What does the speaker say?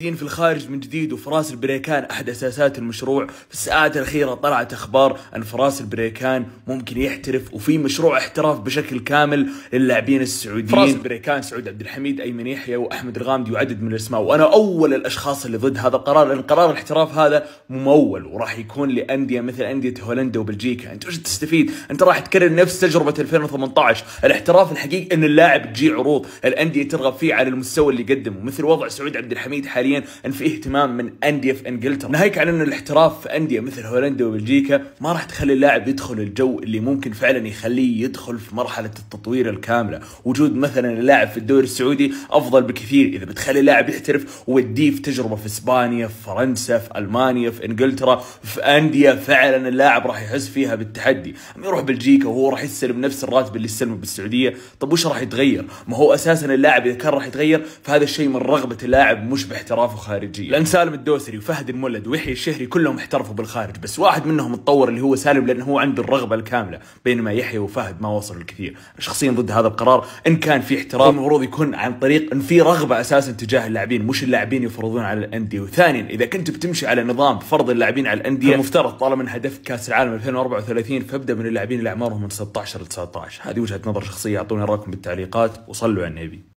في الخارج من جديد، وفراس البريكان أحد أساسات المشروع. في الساعات الأخيرة طلعت أخبار أن فراس البريكان ممكن يحترف، وفي مشروع احتراف بشكل كامل للاعبين السعوديين. فراس البريكان سعود عبد الحميد، أيمن يحيى، وأحمد الغامدي، وعدد من الأسماء. وأنا أول الأشخاص اللي ضد هذا القرار، لأن قرار الاحتراف هذا ممول وراح يكون لأندية مثل أندية هولندا وبلجيكا. أنت وش تستفيد؟ أنت راح تكرر نفس تجربة 2018. الاحتراف الحقيقي أن اللاعب تجي عروض الأندية ترغب فيه على المستوى اللي قدمه، مثل وضع سعود عبد الحميد حاليا ان في اهتمام من انديه في انجلترا. ناهيك عن ان الاحتراف في انديه مثل هولندا وبلجيكا ما راح تخلي اللاعب يدخل الجو اللي ممكن فعلا يخليه يدخل في مرحله التطوير الكامله. وجود مثلا اللاعب في الدوري السعودي افضل بكثير اذا بتخلي اللاعب يحترف وتديه في تجربه في اسبانيا، في فرنسا، في المانيا، في انجلترا، في انديه فعلا اللاعب راح يحس فيها بالتحدي. اما يروح بلجيكا وهو راح يستلم نفس الراتب اللي يستلمه بالسعوديه، طب وش راح يتغير؟ ما هو اساسا اللاعب اذا كان راح يتغير فهذا الشيء من رغبه اللاعب مش باحترافه خارجيا. لان سالم الدوسري وفهد المولد ويحيى الشهري كلهم احترفوا بالخارج، بس واحد منهم اتطور اللي هو سالم، لانه هو عنده الرغبه الكامله، بينما يحيى وفهد ما وصلوا الكثير. شخصيا ضد هذا القرار. ان كان في احتراف المفروض يكون عن طريق ان في رغبه اساسا تجاه اللاعبين، مش اللاعبين يفرضون على الانديه. وثانيا اذا كنت بتمشي على نظام فرض اللاعبين على الانديه، المفترض طالما ان هدف كاس العالم 2034 فابدا من اللاعبين اللي اعمارهم من 16 ل 19. هذه وجهه نظر شخصيه. اعطوني رايكم بالتعليقات وصلوا على النبي.